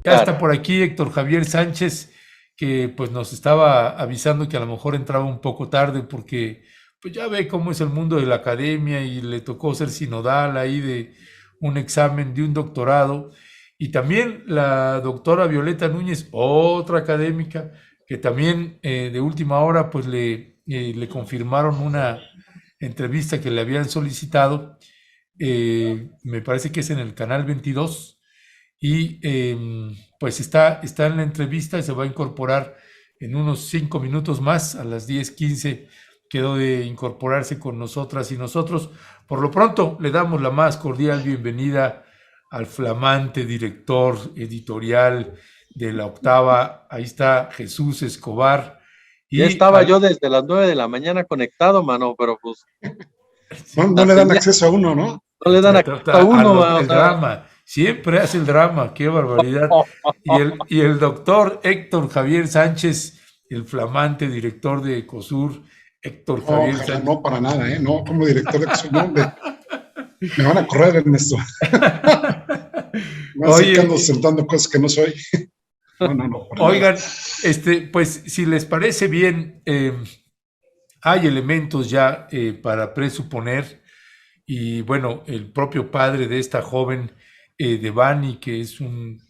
Ya está Claro. por aquí Héctor Javier Sánchez, que pues nos estaba avisando que a lo mejor entraba un poco tarde porque pues ya ve cómo es el mundo de la academia y le tocó ser sinodal ahí de un examen de un doctorado. Y también la doctora Violeta Núñez, otra académica, que también de última hora pues le confirmaron una entrevista que le habían solicitado. Me parece que es en el canal 22 y pues está en la entrevista y se va a incorporar en unos 5 minutos más, a las 10:15 quedó de incorporarse con nosotras y nosotros. Por lo pronto, le damos la más cordial bienvenida al flamante director editorial de La Octava, ahí está Jesús Escobar, Ya y estaba yo al, desde las 9 de la mañana conectado, mano, pero pues No, no la le dan señal acceso a uno, ¿no? no le dan a uno, o el sea, drama, siempre hace el drama, qué barbaridad. Y el doctor Héctor Javier Sánchez, el flamante director de ECOSUR, Héctor No, Javier ojalá Sánchez. no para nada, ¿eh? No, como director de acción, no, hombre, me van a correr en esto. Me van a decir que ando Oye, sentando cosas que no soy. No, no, no, para nada. oigan, pues si les parece bien, hay elementos ya para presuponer, y bueno, el propio padre de esta joven, Devani, que es un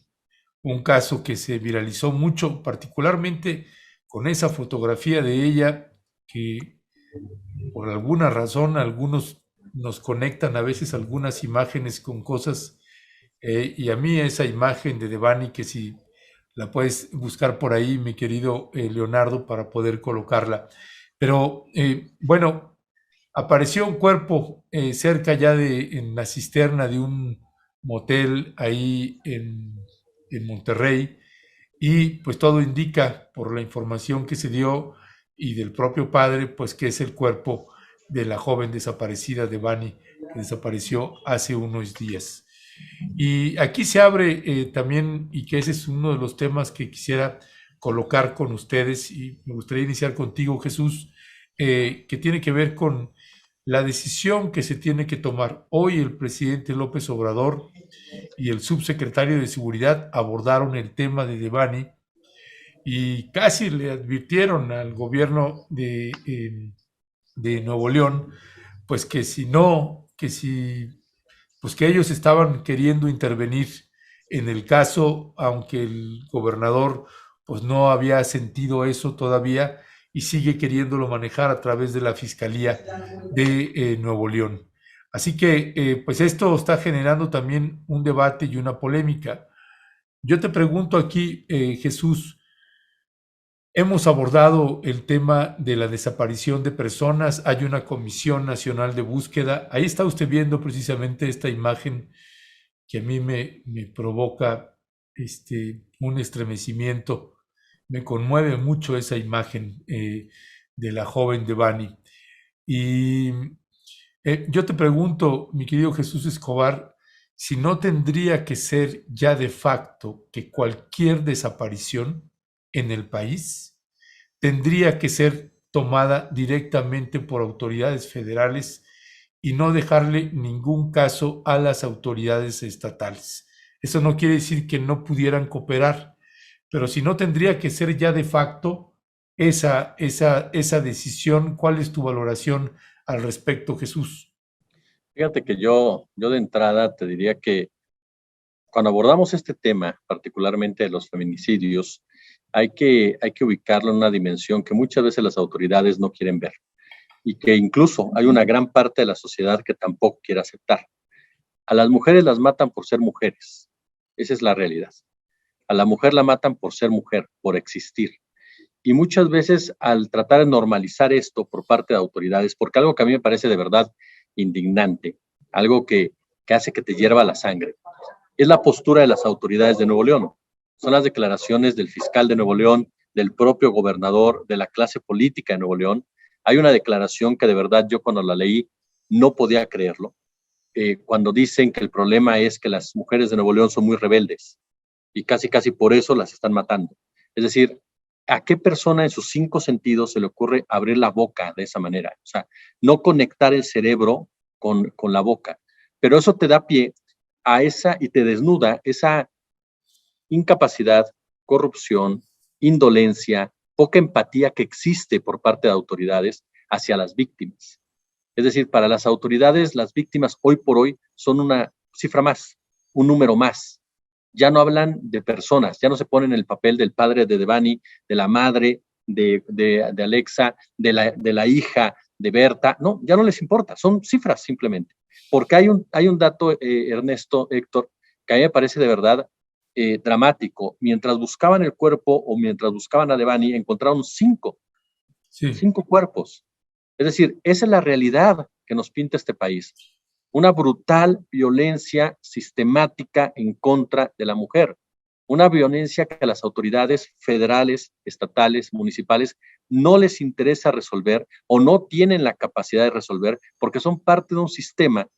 caso que se viralizó mucho, particularmente con esa fotografía de ella que por alguna razón algunos nos conectan a veces algunas imágenes con cosas, y a mí esa imagen de Devani, que si la puedes buscar por ahí, mi querido Leonardo, para poder colocarla. Pero bueno, apareció un cuerpo cerca ya en la cisterna de un motel ahí en Monterrey, y pues todo indica, por la información que se dio y del propio padre, pues que es el cuerpo de la joven desaparecida de Bani, que desapareció hace unos días. Y aquí se abre también, y que ese es uno de los temas que quisiera colocar con ustedes, y me gustaría iniciar contigo, Jesús, que tiene que ver con la decisión que se tiene que tomar. Hoy el presidente López Obrador y el subsecretario de Seguridad abordaron el tema de Devani y casi le advirtieron al gobierno de Nuevo León, pues que si no, pues que ellos estaban queriendo intervenir en el caso, aunque el gobernador pues no había sentido eso todavía y sigue queriéndolo manejar a través de la Fiscalía de Nuevo León. Así que pues esto está generando también un debate y una polémica. Yo te pregunto aquí, Jesús, hemos abordado el tema de la desaparición de personas, hay una Comisión Nacional de Búsqueda, ahí está usted viendo precisamente esta imagen que a mí me provoca un estremecimiento, me conmueve mucho esa imagen de la joven Devani. Y yo te pregunto, mi querido Jesús Escobar, si no tendría que ser ya de facto que cualquier desaparición en el país tendría que ser tomada directamente por autoridades federales y no dejarle ningún caso a las autoridades estatales. Eso no quiere decir que no pudieran cooperar, pero si no tendría que ser ya de facto esa decisión. ¿Cuál es tu valoración al respecto, Jesús? fíjate que yo de entrada te diría que cuando abordamos este tema, particularmente de los feminicidios, hay que ubicarlo en una dimensión que muchas veces las autoridades no quieren ver y que incluso hay una gran parte de la sociedad que tampoco quiere aceptar. A las mujeres las matan por ser mujeres. Esa es la realidad. A la mujer la matan por ser mujer, por existir. Y muchas veces al tratar de normalizar esto por parte de autoridades, porque algo que a mí me parece de verdad indignante, algo que hace que te hierva la sangre, es la postura de las autoridades de Nuevo León. Son las declaraciones del fiscal de Nuevo León, del propio gobernador, de la clase política de Nuevo León. Hay una declaración que de verdad yo cuando la leí no podía creerlo, cuando dicen que el problema es que las mujeres de Nuevo León son muy rebeldes y casi casi por eso las están matando. Es decir, ¿a qué persona en sus 5 sentidos se le ocurre abrir la boca de esa manera? O sea, no conectar el cerebro con la boca. Pero eso te da pie a esa y te desnuda esa incapacidad, corrupción, indolencia, poca empatía que existe por parte de autoridades hacia las víctimas. Es decir, para las autoridades, las víctimas hoy por hoy son una cifra más, un número más. Ya no hablan de personas, ya no se ponen en el papel del padre de Devani, de la madre de Alexa, de la hija de Berta. No, ya no les importa, son cifras simplemente. Porque hay un dato, Ernesto, Héctor, que a mí me parece de verdad dramático. Mientras buscaban el cuerpo o mientras buscaban a Devani, encontraron 5 cuerpos. Es decir, esa es la realidad que nos pinta este país. Una brutal violencia sistemática en contra de la mujer. Una violencia que a las autoridades federales, estatales, municipales no les interesa resolver o no tienen la capacidad de resolver porque son parte de un sistema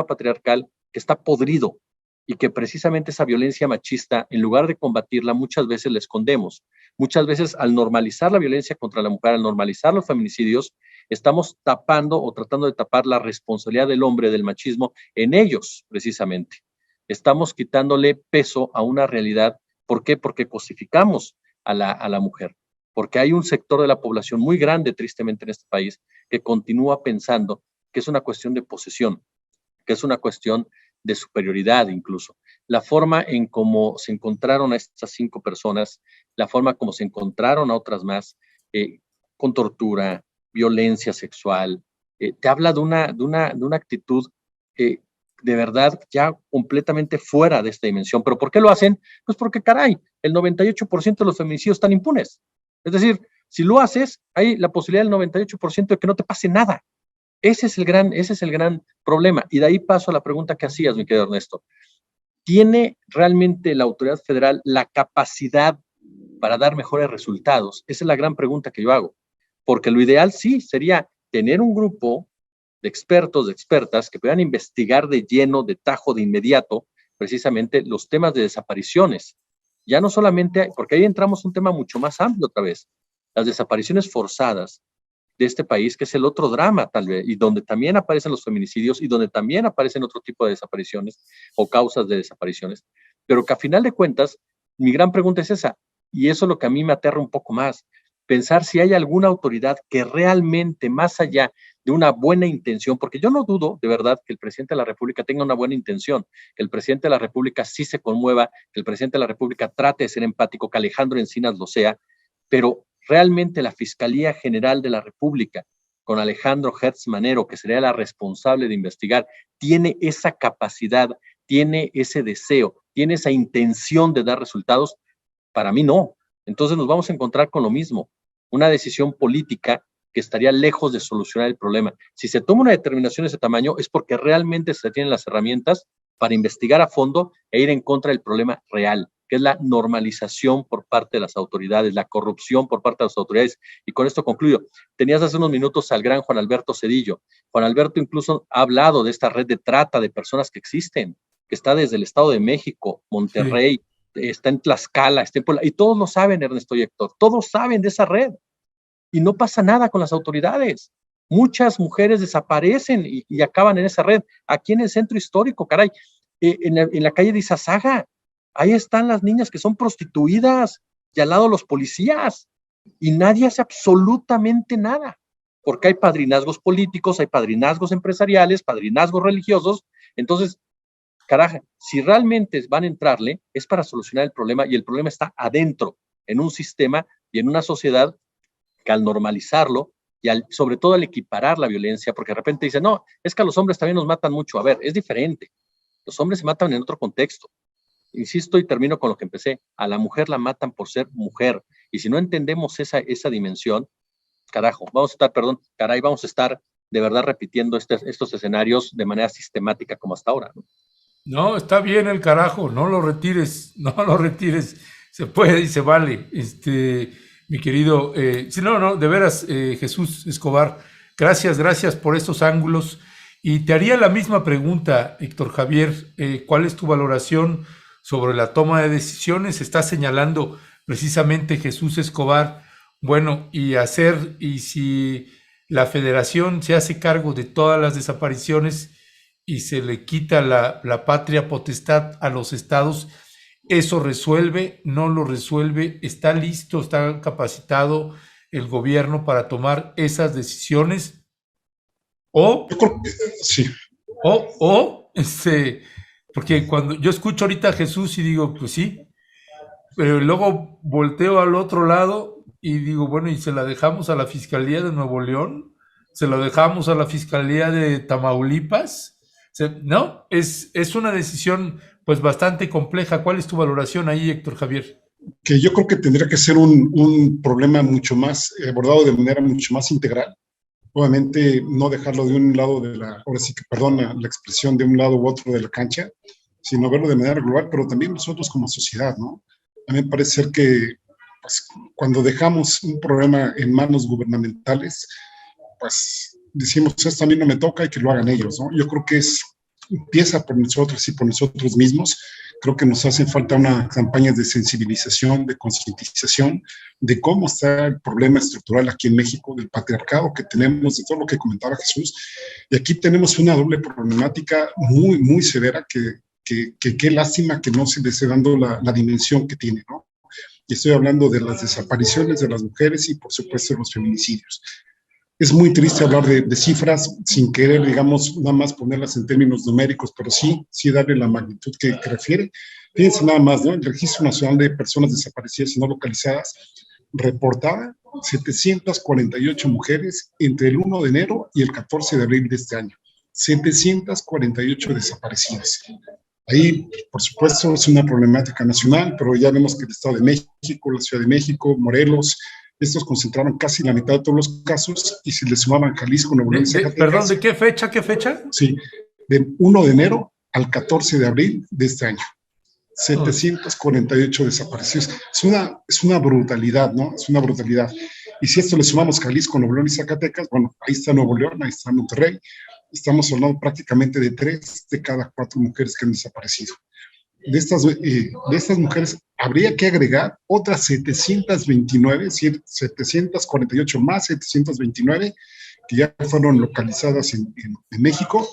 patriarcal que está podrido y que precisamente esa violencia machista, en lugar de combatirla, muchas veces la escondemos. Muchas veces al normalizar la violencia contra la mujer, al normalizar los feminicidios, estamos tapando o tratando de tapar la responsabilidad del hombre, del machismo, en ellos precisamente. Estamos quitándole peso a una realidad. ¿Por qué? Porque cosificamos a la mujer. Porque hay un sector de la población muy grande, tristemente, en este país, que continúa pensando que es una cuestión de posesión, que es una cuestión de superioridad incluso. La forma en cómo se encontraron a estas 5 personas, la forma como se encontraron a otras más, con tortura, violencia sexual, te habla de una actitud de verdad ya completamente fuera de esta dimensión. ¿Pero por qué lo hacen? Pues porque, caray, el 98% de los feminicidios están impunes. Es decir, si lo haces, hay la posibilidad del 98% de que no te pase nada. Ese es el gran problema. Y de ahí paso a la pregunta que hacías, mi querido Ernesto. ¿Tiene realmente la autoridad federal la capacidad para dar mejores resultados? Esa es la gran pregunta que yo hago. Porque lo ideal sí sería tener un grupo de expertos, de expertas que puedan investigar de lleno, de tajo, de inmediato, precisamente los temas de desapariciones. Ya no solamente, porque ahí entramos en un tema mucho más amplio otra vez, las desapariciones forzadas de este país, que es el otro drama tal vez, y donde también aparecen los feminicidios y donde también aparecen otro tipo de desapariciones o causas de desapariciones, pero que a final de cuentas, mi gran pregunta es esa, y eso es lo que a mí me aterra un poco más, pensar si hay alguna autoridad que realmente, más allá de una buena intención, porque yo no dudo de verdad que el presidente de la República tenga una buena intención, que el presidente de la República sí se conmueva, que el presidente de la República trate de ser empático, que Alejandro Encinas lo sea, pero realmente la Fiscalía General de la República, con Alejandro Hertz Manero, que sería la responsable de investigar, tiene esa capacidad, tiene ese deseo, tiene esa intención de dar resultados. Para mí no. Entonces nos vamos a encontrar con lo mismo, una decisión política que estaría lejos de solucionar el problema. Si se toma una determinación de ese tamaño es porque realmente se tienen las herramientas para investigar a fondo e ir en contra del problema real, que es la normalización por parte de las autoridades, la corrupción por parte de las autoridades. Y con esto concluyo. Tenías hace unos minutos al gran Juan Alberto Cedillo. Juan Alberto incluso ha hablado de esta red de trata de personas que existen, que está desde el Estado de México, Monterrey, está en Tlaxcala, está en Puebla, y todos lo saben, Ernesto y Héctor, todos saben de esa red. Y no pasa nada con las autoridades. Muchas mujeres desaparecen y acaban en esa red. Aquí en el centro histórico, caray, en la calle de Izazaga, ahí están las niñas que son prostituidas y al lado los policías. Y nadie hace absolutamente nada. Porque hay padrinazgos políticos, hay padrinazgos empresariales, padrinazgos religiosos. Entonces, carajo, si realmente van a entrarle, es para solucionar el problema y el problema está adentro, en un sistema y en una sociedad que al normalizarlo y sobre todo al equiparar la violencia, porque de repente dicen, no, es que a los hombres también nos matan mucho. A ver, es diferente. Los hombres se matan en otro contexto. Insisto y termino con lo que empecé. A la mujer la matan por ser mujer. Y si no entendemos esa dimensión, vamos a estar de verdad repitiendo estos escenarios de manera sistemática como hasta ahora, ¿no? No, está bien el carajo, no lo retires, se puede y se vale, mi querido, de veras, Jesús Escobar, gracias por estos ángulos, y te haría la misma pregunta, Héctor Javier, ¿cuál es tu valoración sobre la toma de decisiones? Está señalando precisamente Jesús Escobar, bueno, y si la federación se hace cargo de todas las desapariciones y se le quita la patria potestad a los estados, ¿Eso resuelve? ¿No lo resuelve? ¿Está listo, está capacitado el gobierno para tomar esas decisiones? O, Yo creo que sí. porque cuando yo escucho ahorita a Jesús y digo, pues sí, pero luego volteo al otro lado y digo, bueno, ¿y se la dejamos a la Fiscalía de Nuevo León? ¿Se la dejamos a la Fiscalía de Tamaulipas? No, es una decisión pues bastante compleja. ¿Cuál es tu valoración ahí, Héctor Javier? Que yo creo que tendría que ser un problema mucho más abordado de manera mucho más integral. Obviamente, no dejarlo de un lado de la, ahora sí que perdona la expresión, de un lado u otro de la cancha, sino verlo de manera global, pero también nosotros como sociedad, ¿no? A mí me parece ser que pues, cuando dejamos un problema en manos gubernamentales, pues decimos, esto a mí no me toca y que lo hagan ellos, ¿no? Yo creo que empieza por nosotros y por nosotros mismos. Creo que nos hacen falta unas campañas de sensibilización, de concientización, de cómo está el problema estructural aquí en México, del patriarcado que tenemos, de todo lo que comentaba Jesús. Y aquí tenemos una doble problemática muy, muy severa que qué lástima que no se le esté dando la dimensión que tiene, ¿no? Y estoy hablando de las desapariciones de las mujeres y, por supuesto, de los feminicidios. Es muy triste hablar de cifras sin querer, digamos, nada más ponerlas en términos numéricos, pero sí darle la magnitud que refiere. Fíjense nada más, ¿no? El Registro Nacional de Personas Desaparecidas y No Localizadas reportaba 748 mujeres entre el 1 de enero y el 14 de abril de este año. 748 desaparecidas. Ahí, por supuesto, es una problemática nacional, pero ya vemos que el Estado de México, la Ciudad de México, Morelos, estos concentraron casi la mitad de todos los casos y si le sumaban Jalisco, Nuevo León y Zacatecas. Perdón, ¿de qué fecha? ¿Qué fecha? Sí, de 1 de enero al 14 de abril de este año. 748 desaparecidos. Es una brutalidad, ¿no? Es una brutalidad. Y si esto le sumamos Jalisco, Nuevo León y Zacatecas, bueno, ahí está Nuevo León, ahí está Monterrey. Estamos hablando prácticamente de 3 de cada 4 mujeres que han desaparecido. De estas mujeres habría que agregar otras 729, es decir, 748 más 729 que ya fueron localizadas en México,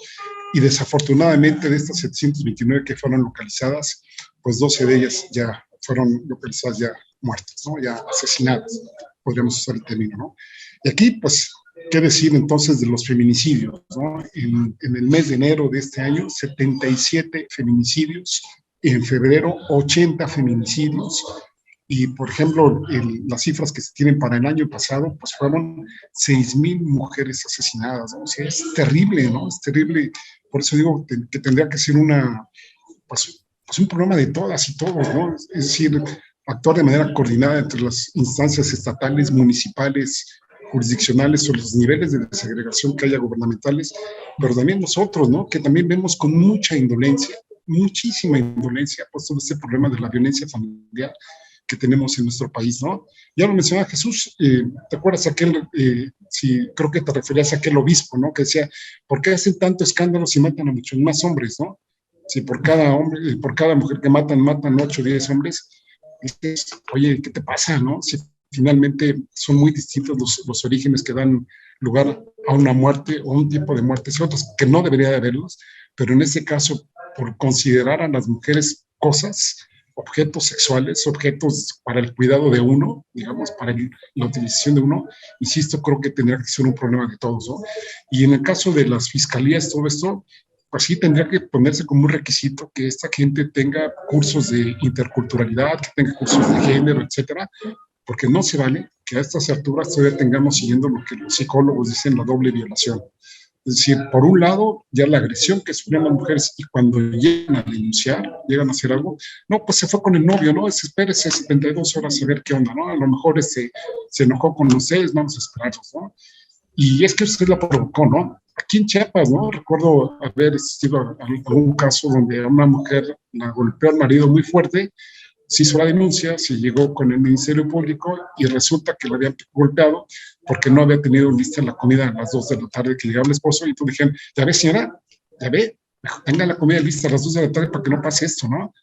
y desafortunadamente de estas 729 que fueron localizadas, pues 12 de ellas ya fueron localizadas ya muertas, ¿no? Ya asesinadas, podríamos usar el término, ¿no? Y aquí, pues, ¿qué decir entonces de los feminicidios, ¿no? En el mes de enero de este año, 77 feminicidios, en febrero 80 feminicidios, y por ejemplo, las cifras que se tienen para el año pasado, pues fueron 6,000 mujeres asesinadas, ¿no? O sea, es terrible, ¿no? Es terrible, por eso digo que tendría que ser pues un problema de todas y todos, ¿no? Es decir, actuar de manera coordinada entre las instancias estatales, municipales, jurisdiccionales o los niveles de desagregación que haya gubernamentales, pero también nosotros, ¿no? Que también vemos con mucha indolencia, muchísima indolencia, pues todo este problema de la violencia familiar que tenemos en nuestro país, ¿no? Ya lo mencionaba Jesús, ¿te acuerdas aquel, si creo que te referías a aquel obispo, ¿no? Que decía, ¿por qué hacen tanto escándalo si matan a muchos más hombres, ¿no? Si por cada hombre, por cada mujer que matan 8 o 10 hombres, dices, oye, ¿qué te pasa, no? Si finalmente son muy distintos los orígenes que dan lugar a una muerte o un tipo de muertes y otros que no debería de haberlos, pero en este caso, por considerar a las mujeres cosas, objetos sexuales, objetos para el cuidado de uno, digamos, para la utilización de uno, insisto, creo que tendría que ser un problema de todos, ¿no? Y en el caso de las fiscalías, todo esto, pues sí tendría que ponerse como un requisito que esta gente tenga cursos de interculturalidad, que tenga cursos de género, etcétera, porque no se vale que a estas alturas todavía tengamos siguiendo lo que los psicólogos dicen la doble violación. Es decir, por un lado, ya la agresión que sufren las mujeres y cuando llegan a denunciar, llegan a hacer algo, no, pues se fue con el novio, ¿no? Espérese 72 horas a ver qué onda, ¿no? A lo mejor se enojó con ustedes, vamos a esperarlos, ¿no? Y es que usted la provocó, ¿no? Aquí en Chiapas, ¿no? Recuerdo haber asistido a algún caso donde una mujer la golpeó al marido muy fuerte, se hizo la denuncia, se llegó con el Ministerio Público y resulta que la habían golpeado porque no había tenido lista la comida a las 2 de la tarde que llegaba el esposo, y tú dijeron, ya ve señora, ya ve, tenga la comida lista a las 2 de la tarde para que no pase esto, ¿no?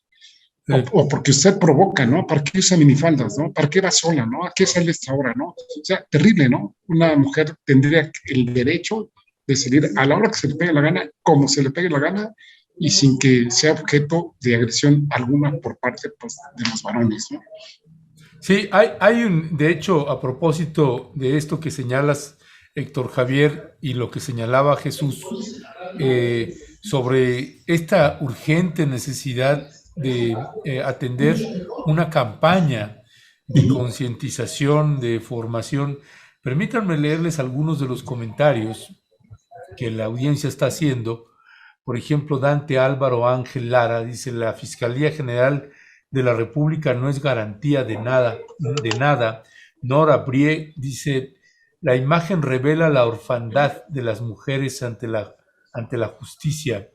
O porque usted provoca, ¿no? ¿Para qué usa minifaldas, no? ¿Para qué va sola, no? ¿A qué sale esta hora, no? O sea, terrible, ¿no? Una mujer tendría el derecho de salir a la hora que se le pegue la gana, como se le pegue la gana, y sin que sea objeto de agresión alguna por parte, pues, de los varones, ¿no? Sí, hay de hecho, a propósito de esto que señalas, Héctor Javier, y lo que señalaba Jesús, sobre esta urgente necesidad de atender una campaña de concientización, de formación. Permítanme leerles algunos de los comentarios que la audiencia está haciendo. Por ejemplo, Dante Álvaro Ángel Lara dice: la Fiscalía General de la República no es garantía de nada, de nada. Nora Brie dice: la imagen revela la orfandad de las mujeres ante la justicia.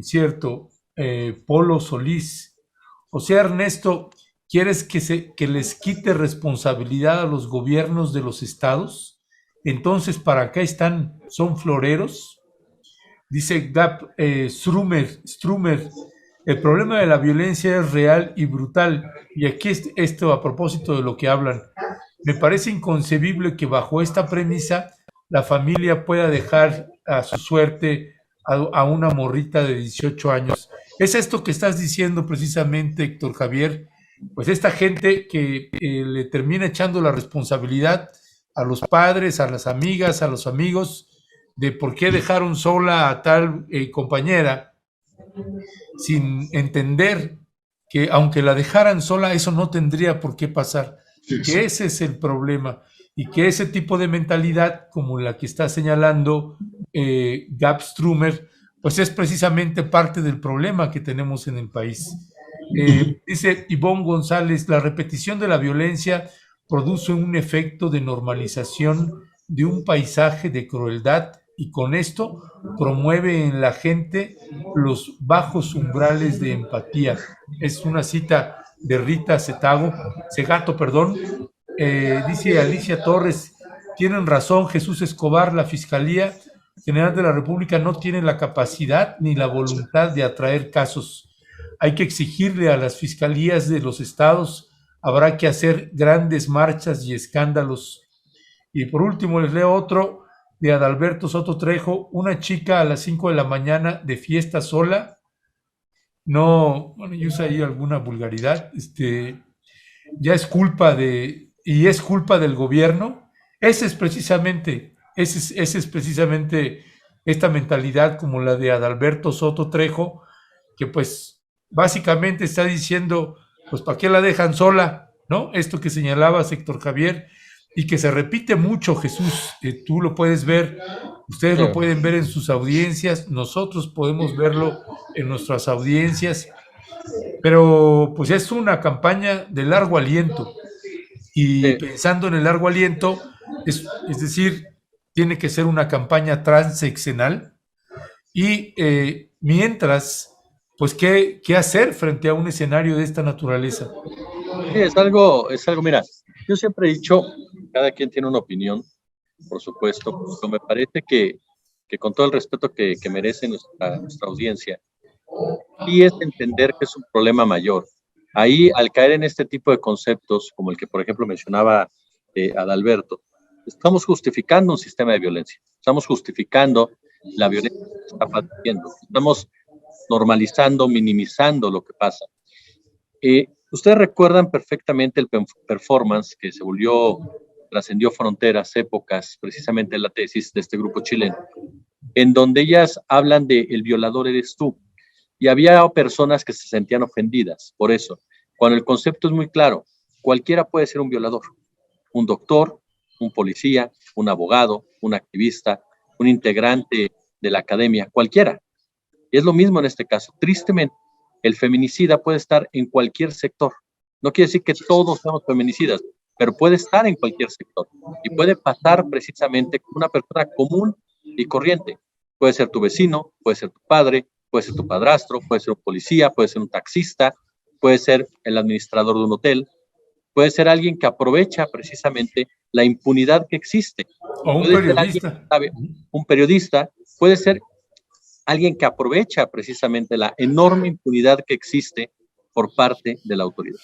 Cierto. Polo Solís: o sea, Ernesto, ¿quieres que les quite responsabilidad a los gobiernos de los estados? Entonces, ¿para acá están? ¿Son floreros? Dice Gap Strumer: el problema de la violencia es real y brutal. Y aquí esto a propósito de lo que hablan. Me parece inconcebible que bajo esta premisa la familia pueda dejar a su suerte a una morrita de 18 años. Es esto que estás diciendo precisamente, Héctor Javier. Pues esta gente que le termina echando la responsabilidad a los padres, a las amigas, a los amigos, de por qué dejaron sola a tal compañera, sin entender que aunque la dejaran sola, eso no tendría por qué pasar. Sí, que ese es el problema, y que ese tipo de mentalidad, como la que está señalando Gab Strumer, pues es precisamente parte del problema que tenemos en el país. Dice Ivonne González: la repetición de la violencia produce un efecto de normalización de un paisaje de crueldad, y con esto promueve en la gente los bajos umbrales de empatía. Es una cita de Rita Segato, perdón. Dice Alicia Torres: tienen razón Jesús Escobar, la Fiscalía General de la República no tiene la capacidad ni la voluntad de atraer casos. Hay que exigirle a las fiscalías de los estados, habrá que hacer grandes marchas y escándalos. Y por último les leo otro de Adalberto Soto Trejo: una chica a las 5 de la mañana de fiesta sola. No, bueno, yo uso ahí alguna vulgaridad, ya es culpa es culpa del gobierno. Ese es precisamente esta mentalidad como la de Adalberto Soto Trejo, que pues básicamente está diciendo, pues ¿para qué la dejan sola? ¿No? Esto que señalabas, Héctor Javier, y que se repite mucho, Jesús. Tú lo puedes ver, ustedes lo pueden ver en sus audiencias, nosotros podemos verlo en nuestras audiencias, pero pues es una campaña de largo aliento, y pensando en el largo aliento, es decir, tiene que ser una campaña transeccional, y mientras, pues, ¿qué hacer frente a un escenario de esta naturaleza? Sí, es algo, mira, yo siempre he dicho, cada quien tiene una opinión, por supuesto, pero me parece que con todo el respeto que merece nuestra audiencia, y es entender que es un problema mayor. Ahí, al caer en este tipo de conceptos, como el que, por ejemplo, mencionaba Adalberto, estamos justificando un sistema de violencia, estamos justificando la violencia que se está padeciendo, estamos normalizando, minimizando lo que pasa. Ustedes recuerdan perfectamente el performance que trascendió fronteras, épocas, precisamente en la tesis de este grupo chileno, en donde ellas hablan de el violador eres tú. Y había personas que se sentían ofendidas por eso, cuando el concepto es muy claro: cualquiera puede ser un violador, un doctor, un policía, un abogado, un activista, un integrante de la academia, cualquiera. Y es lo mismo en este caso. Tristemente, el feminicida puede estar en cualquier sector. No quiere decir que todos seamos feminicidas, pero puede estar en cualquier sector y puede pasar precisamente como una persona común y corriente. Puede ser tu vecino, puede ser tu padre, puede ser tu padrastro, puede ser un policía, puede ser un taxista, puede ser el administrador de un hotel, puede ser alguien que aprovecha precisamente la impunidad que existe. O un periodista. Un periodista, puede ser alguien que aprovecha precisamente la enorme impunidad que existe por parte de la autoridad.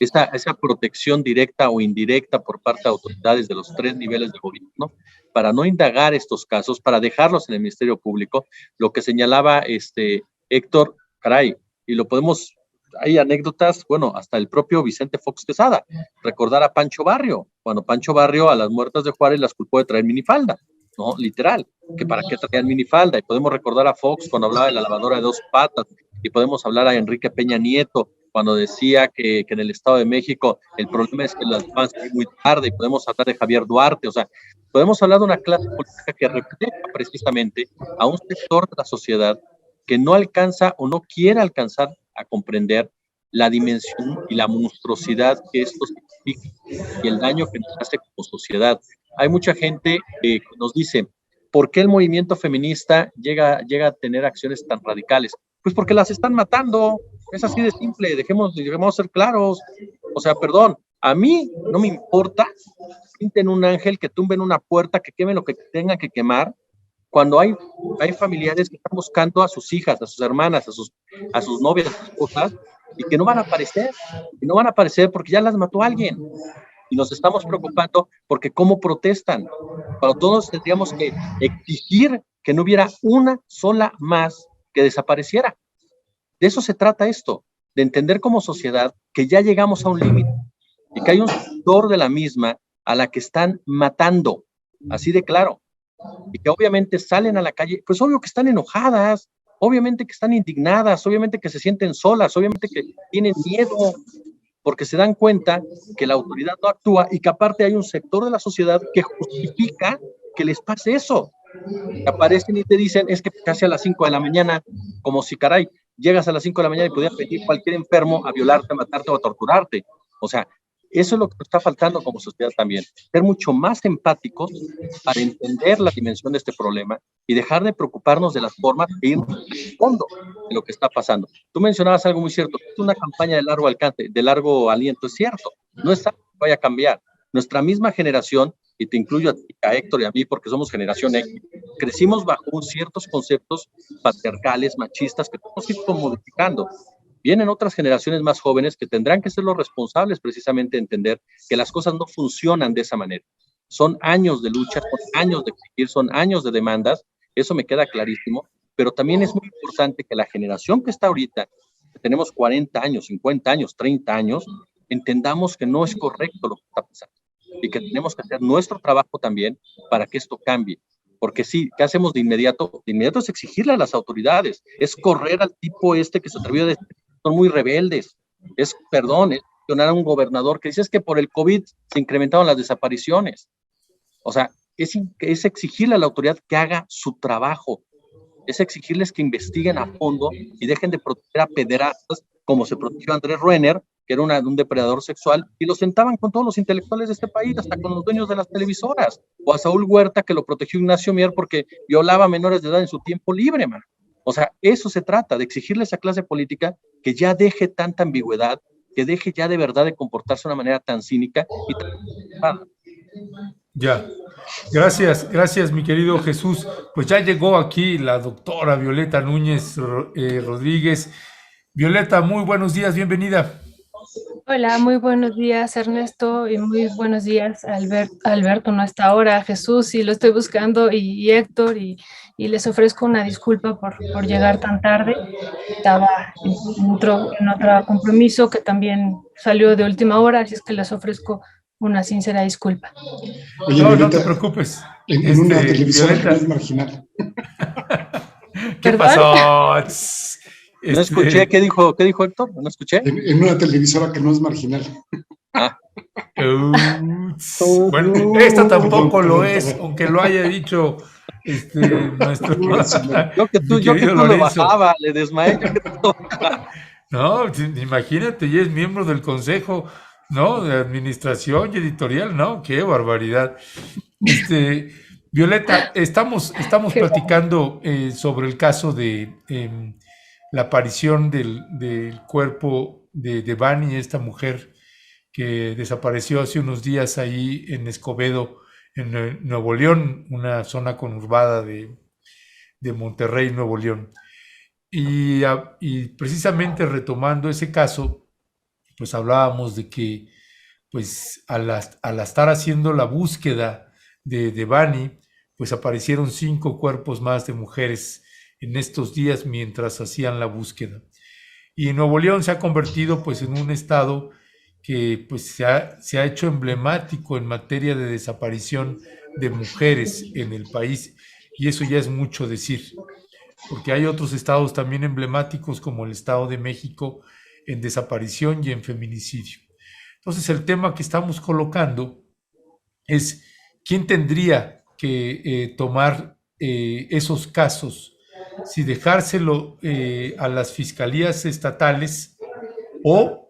esa protección directa o indirecta por parte de autoridades de los 3 niveles de gobierno, para no indagar estos casos, para dejarlos en el Ministerio Público. Lo que señalaba Héctor, caray, y lo podemos, hay anécdotas, bueno, hasta el propio Vicente Fox Quesada, recordar a Pancho Barrio, cuando Pancho Barrio a las muertas de Juárez las culpó de traer minifalda, ¿no? Literal, que para qué traían minifalda, y podemos recordar a Fox cuando hablaba de la lavadora de 2 patas, y podemos hablar a Enrique Peña Nieto, cuando decía que en el Estado de México el problema es que las van a salir muy tarde, y podemos hablar de Javier Duarte, o sea, podemos hablar de una clase política que refleja precisamente a un sector de la sociedad que no alcanza o no quiere alcanzar a comprender la dimensión y la monstruosidad que esto significa y el daño que nos hace como sociedad. Hay mucha gente que nos dice, ¿por qué el movimiento feminista llega a tener acciones tan radicales? Pues porque las están matando, es así de simple, dejemos ser claros. O sea, perdón, a mí no me importa pinten un ángel, que tumben una puerta, que quemen lo que tengan que quemar, cuando hay familiares que están buscando a sus hijas, a sus hermanas, a sus novias, a sus esposas, y que no van a aparecer porque ya las mató alguien. Y nos estamos preocupando porque cómo protestan. Pero todos tendríamos que exigir que no hubiera una sola más que desapareciera. De eso se trata esto, de entender como sociedad que ya llegamos a un límite y que hay un sector de la misma a la que están matando, así de claro, y que obviamente salen a la calle, pues obvio que están enojadas, obviamente que están indignadas, obviamente que se sienten solas, obviamente que tienen miedo, porque se dan cuenta que la autoridad no actúa y que aparte hay un sector de la sociedad que justifica que les pase eso. Que aparecen y te dicen, es que casi a las 5 de la mañana, como si caray, llegas a las 5 de la mañana y podías pedir cualquier enfermo a violarte, a matarte o a torturarte. O sea, eso es lo que nos está faltando como sociedad también, ser mucho más empáticos para entender la dimensión de este problema y dejar de preocuparnos de las formas e ir al fondo de lo que está pasando. Tú mencionabas algo muy cierto, es una campaña de largo alcance, de largo aliento, es cierto, no es algo que vaya a cambiar. Nuestra misma generación, y te incluyo a Héctor y a mí porque somos generación X, crecimos bajo ciertos conceptos patriarcales, machistas, que tenemos que ir modificando. Vienen otras generaciones más jóvenes que tendrán que ser los responsables precisamente de entender que las cosas no funcionan de esa manera. Son años de lucha, son años de exigir, son años de demandas, eso me queda clarísimo, pero también es muy importante que la generación que está ahorita, que tenemos 40 años, 50 años, 30 años, entendamos que no es correcto lo que está pasando y que tenemos que hacer nuestro trabajo también para que esto cambie. Porque sí, ¿qué hacemos de inmediato? De inmediato es exigirle a las autoridades, es correr al tipo que se atrevió a decir, son muy rebeldes, es cuestionar a un gobernador que dice es que por el COVID se incrementaron las desapariciones. O sea, es exigirle a la autoridad que haga su trabajo, es exigirles que investiguen a fondo y dejen de proteger a pederastas como se protegió a Andrés Ruener, que era un depredador sexual, y lo sentaban con todos los intelectuales de este país, hasta con los dueños de las televisoras, o a Saúl Huerta, que lo protegió Ignacio Mier porque violaba a menores de edad en su tiempo libre, man. O sea, eso se trata, de exigirle a esa clase política que ya deje tanta ambigüedad, que deje ya de verdad de comportarse de una manera tan cínica y tan... Ya. Gracias, mi querido Jesús. Pues ya llegó aquí la doctora Violeta Núñez Rodríguez. Violeta, muy buenos días, bienvenida. Hola, muy buenos días Ernesto y muy buenos días Alberto, no está ahora, Jesús, y lo estoy buscando, y Héctor, y les ofrezco una disculpa por llegar tan tarde. Estaba en otro compromiso que también salió de última hora, así es que les ofrezco una sincera disculpa. Oye, no, Violeta, no te preocupes. En una televisora Violeta, que no es marginal. ¿Qué ¿Perdón? pasó? No escuché, ¿qué dijo Héctor? No escuché. En una televisora que no es marginal. Bueno, esta tampoco lo es, aunque lo haya dicho nuestro yo que tú lo bajaba, le desmayé, yo que tú lo bajaba. No, imagínate, ya es miembro del consejo, ¿no? De administración y editorial, ¿no? Qué barbaridad. Violeta, estamos platicando sobre el caso de la aparición del cuerpo de Devani, esta mujer que desapareció hace unos días ahí en Escobedo, en Nuevo León, una zona conurbada de Monterrey, Nuevo León. Y precisamente retomando ese caso, pues hablábamos de que pues al estar haciendo la búsqueda de Bani, pues aparecieron 5 cuerpos más de mujeres en estos días mientras hacían la búsqueda. Y Nuevo León se ha convertido pues en un estado que pues se ha hecho emblemático en materia de desaparición de mujeres en el país, y eso ya es mucho decir, porque hay otros estados también emblemáticos como el Estado de México en desaparición y en feminicidio. Entonces el tema que estamos colocando es quién tendría que tomar esos casos, si dejárselo a las fiscalías estatales o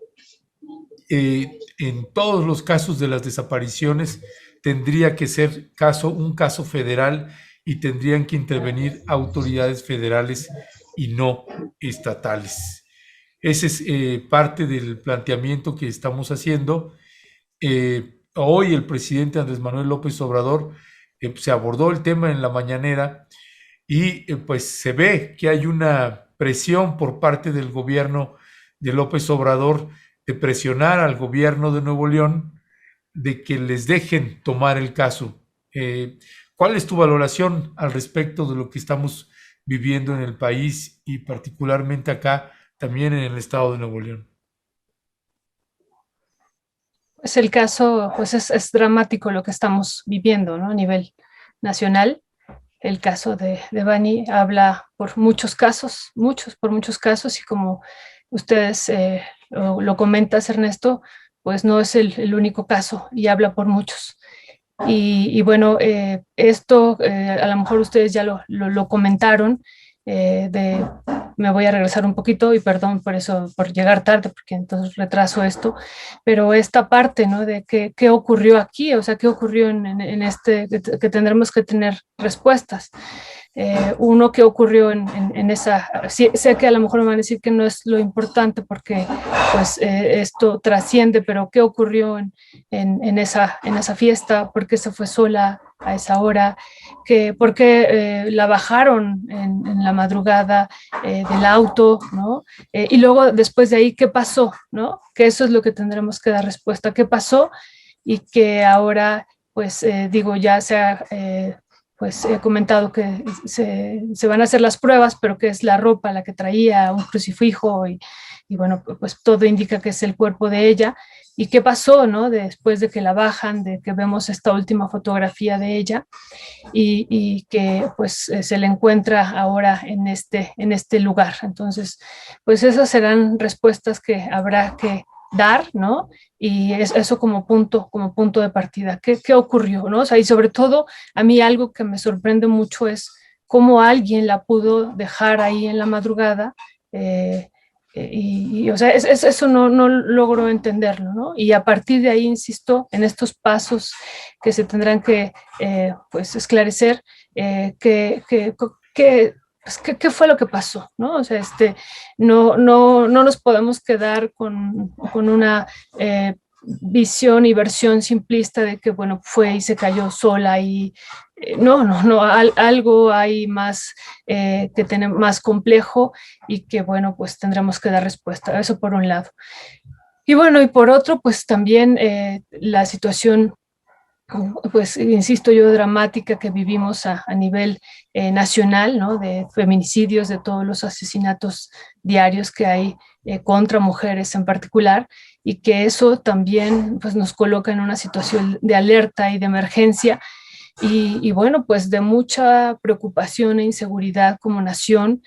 en todos los casos de las desapariciones tendría que ser un caso federal y tendrían que intervenir autoridades federales y no estatales. Ese es parte del planteamiento que estamos haciendo. Hoy el presidente Andrés Manuel López Obrador se abordó el tema en la mañanera y pues se ve que hay una presión por parte del gobierno de López Obrador de presionar al gobierno de Nuevo León de que les dejen tomar el caso. ¿Cuál es tu valoración al respecto de lo que estamos viviendo en el país y particularmente acá, también en el estado de Nuevo León? Pues el caso, pues es dramático lo que estamos viviendo, ¿no? A nivel nacional. El caso de Bani habla por muchos casos, por muchos casos, y como ustedes lo comentas, Ernesto, pues no es el único caso y habla por muchos. Y bueno, esto a lo mejor ustedes ya lo comentaron, me voy a regresar un poquito y perdón por eso, por llegar tarde, porque entonces retraso esto, pero esta parte, ¿no? De qué ocurrió aquí, o sea, qué ocurrió en este, que tendremos que tener respuestas. Uno que ocurrió en esa, sí, sé que a lo mejor me van a decir que no es lo importante porque pues esto trasciende, pero qué ocurrió en esa fiesta, por qué se fue sola a esa hora, por qué la bajaron en la madrugada del auto, ¿no? Y luego después de ahí, ¿qué pasó? ¿No? Que eso es lo que tendremos que dar respuesta, ¿qué pasó? Y que ahora, pues digo, ya se ha pues he comentado que se van a hacer las pruebas, pero que es la ropa la que traía, un crucifijo, y bueno, pues todo indica que es el cuerpo de ella. ¿Y qué pasó, no? Después de que la bajan, de que vemos esta última fotografía de ella y que pues se le encuentra ahora en este lugar. Entonces, pues esas serán respuestas que habrá que dar, ¿no? Y eso como punto de partida. ¿Qué ocurrió, no? O sea, y sobre todo, a mí algo que me sorprende mucho es cómo alguien la pudo dejar ahí en la madrugada, o sea, eso no logro entenderlo, ¿no? Y a partir de ahí, insisto, en estos pasos que se tendrán que, pues, esclarecer, pues, ¿qué fue lo que pasó? ¿No? O sea, no nos podemos quedar con una visión y versión simplista de que, bueno, fue y se cayó sola y no, algo hay más que tenemos más complejo y que, bueno, pues tendremos que dar respuesta. Eso por un lado. Y bueno, y por otro, pues también la situación, pues insisto yo, dramática que vivimos a nivel nacional, ¿no? De feminicidios, de todos los asesinatos diarios que hay contra mujeres en particular, y que eso también pues nos coloca en una situación de alerta y de emergencia. Y bueno, pues de mucha preocupación e inseguridad como nación,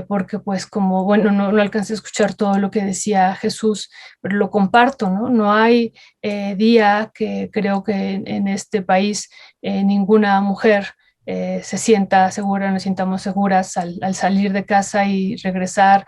porque pues como, bueno, no alcancé a escuchar todo lo que decía Jesús, pero lo comparto, ¿no? No hay día que creo que en este país ninguna mujer se sienta segura, nos sientamos seguras al salir de casa y regresar,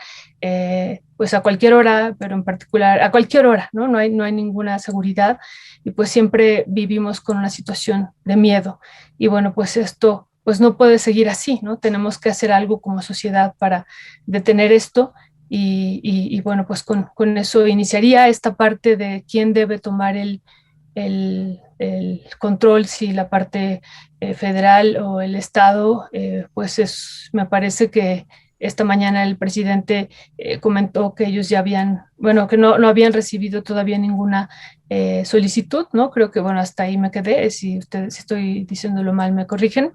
pues a cualquier hora, pero en particular a cualquier hora, ¿no? No hay ninguna seguridad y pues siempre vivimos con una situación de miedo. Y bueno, pues esto pues no puede seguir así, ¿no? Tenemos que hacer algo como sociedad para detener esto y bueno, pues con eso iniciaría esta parte de quién debe tomar el control, si la parte federal o el Estado, pues me parece que esta mañana el presidente comentó que ellos ya habían, bueno, que no habían recibido todavía ninguna solicitud, ¿no? Creo que, bueno, hasta ahí me quedé. Si estoy diciéndolo mal, me corrigen.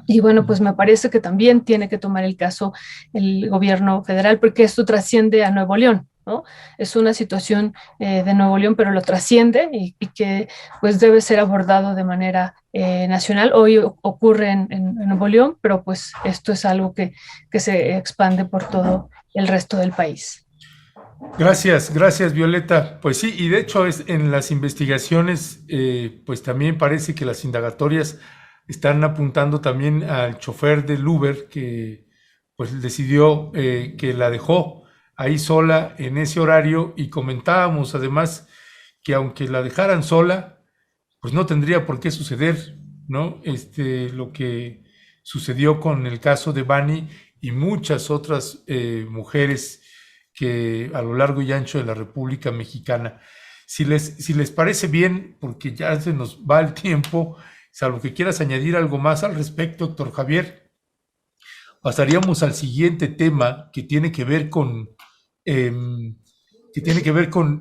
Y bueno, pues me parece que también tiene que tomar el caso el gobierno federal, porque esto trasciende a Nuevo León, ¿no? Es una situación de Nuevo León, pero lo trasciende y que pues debe ser abordado de manera nacional. Hoy ocurre en Nuevo León, pero pues esto es algo que se expande por todo el resto del país. Gracias, gracias Violeta. Pues sí, y de hecho en las investigaciones, pues también parece que las indagatorias están apuntando también al chofer del Uber que pues decidió que la dejó ahí sola en ese horario, y comentábamos además que aunque la dejaran sola, pues no tendría por qué suceder, ¿no? Lo que sucedió con el caso de Bani y muchas otras mujeres que a lo largo y ancho de la República Mexicana. Si les parece bien, porque ya se nos va el tiempo, salvo que quieras añadir algo más al respecto, doctor Javier, pasaríamos al siguiente tema que tiene que ver con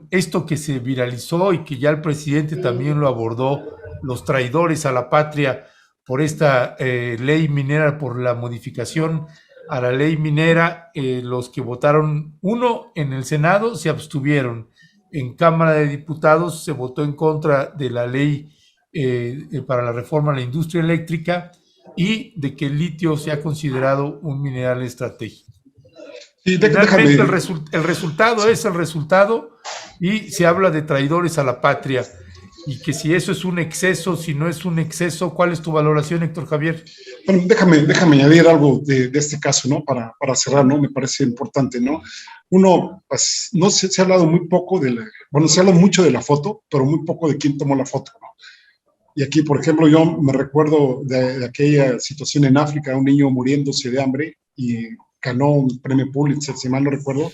esto que se viralizó y que ya el presidente también lo abordó, los traidores a la patria por esta ley minera, por la modificación a la ley minera. Los que votaron, uno en el Senado se abstuvieron, en Cámara de Diputados se votó en contra de la ley para la reforma a la industria eléctrica y de que el litio sea considerado un mineral estratégico. Sí, finalmente el resultado es el resultado, y se habla de traidores a la patria, y que si eso es un exceso, si no es un exceso. ¿Cuál es tu valoración, Héctor Javier? Bueno, déjame añadir algo de este caso, ¿no? Para cerrar, ¿no? Me parece importante, ¿no? Uno, pues, no se ha hablado muy poco se habla mucho de la foto, pero muy poco de quién tomó la foto, ¿no? Y aquí, por ejemplo, yo me recuerdo de aquella situación en África, un niño muriéndose de hambre y ganó un premio Pulitzer, si mal no recuerdo,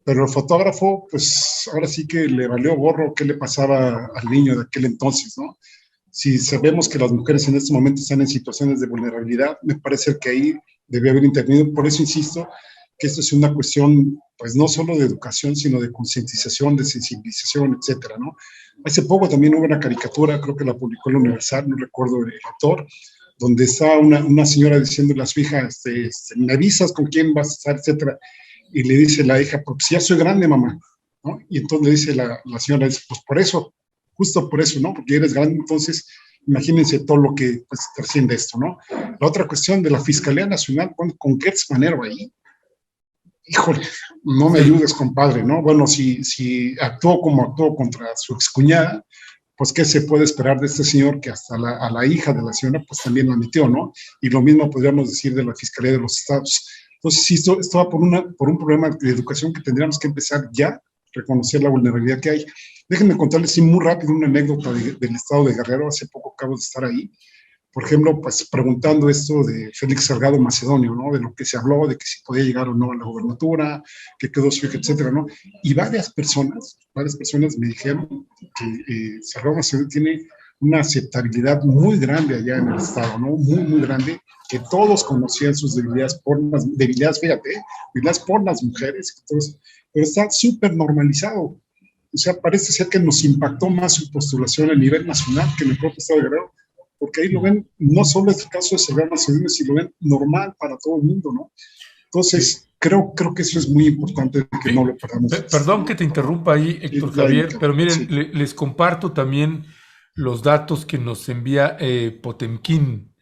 pero el fotógrafo, pues ahora sí que le valió gorro qué le pasaba al niño de aquel entonces, ¿no? Si sabemos que las mujeres en este momento están en situaciones de vulnerabilidad, me parece que ahí debe haber intervenido. Por eso insisto que esto es una cuestión, pues no solo de educación, sino de concientización, de sensibilización, etcétera, ¿no? Hace poco también hubo una caricatura, creo que la publicó el Universal, no recuerdo el autor, donde está una señora diciéndole a su hija, me avisas con quién vas a estar, etcétera, y le dice la hija, pues ya soy grande, mamá, ¿no? Y entonces le dice la señora, pues por eso, justo por eso, ¿no? Porque eres grande, entonces imagínense todo lo que pues, trasciende esto, ¿no? La otra cuestión de la Fiscalía Nacional, ¿con qué Manero ahí? Híjole, no me ayudes, compadre, ¿no? Bueno, si actuó como actuó contra su excuñada, pues qué se puede esperar de este señor que hasta a la hija de la señora pues también la metió, ¿no? Y lo mismo podríamos decir de la Fiscalía de los Estados. Entonces, sí, esto va por un problema de educación que tendríamos que empezar ya a reconocer la vulnerabilidad que hay. Déjenme contarles sí, muy rápido una anécdota del estado de Guerrero. Hace poco acabo de estar ahí. Por ejemplo, pues preguntando esto de Félix Salgado Macedonio, ¿no? De lo que se habló, de que si podía llegar o no a la gobernatura, que quedó su hija, etcétera, ¿no? Y varias personas me dijeron que Salgado Macedonio tiene una aceptabilidad muy grande allá en el estado, ¿no? Muy, muy grande, que todos conocían sus debilidades fíjate, debilidades por las mujeres, entonces, pero está súper normalizado. O sea, parece ser que nos impactó más su postulación a nivel nacional que en el propio estado de Guerrero, porque ahí lo ven, no solo es el caso de Salgado Macedonio, sino lo ven normal para todo el mundo, ¿no? Entonces, creo que eso es muy importante que no lo perdamos. Perdón que te interrumpa ahí, Héctor Javier, pero miren, sí. Les comparto también los datos que nos envía Potemkin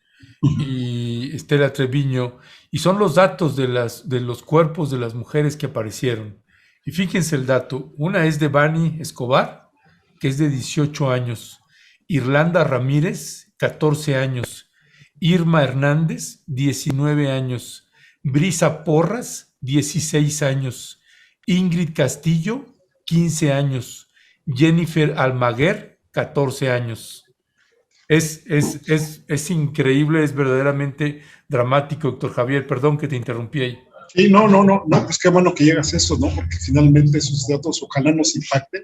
y Estela Treviño, y son los datos de los cuerpos de las mujeres que aparecieron. Y fíjense el dato, una es de Bani Escobar, que es de 18 años, Irlanda Ramírez, 14 años, Irma Hernández, 19 años, Brisa Porras, 16 años, Ingrid Castillo, 15 años, Jennifer Almaguer, 14 años. Es increíble, es verdaderamente dramático, doctor Javier. Perdón que te interrumpí ahí. Sí, no, pues qué bueno que llegas a eso, ¿no? Porque finalmente esos datos ojalá nos impacten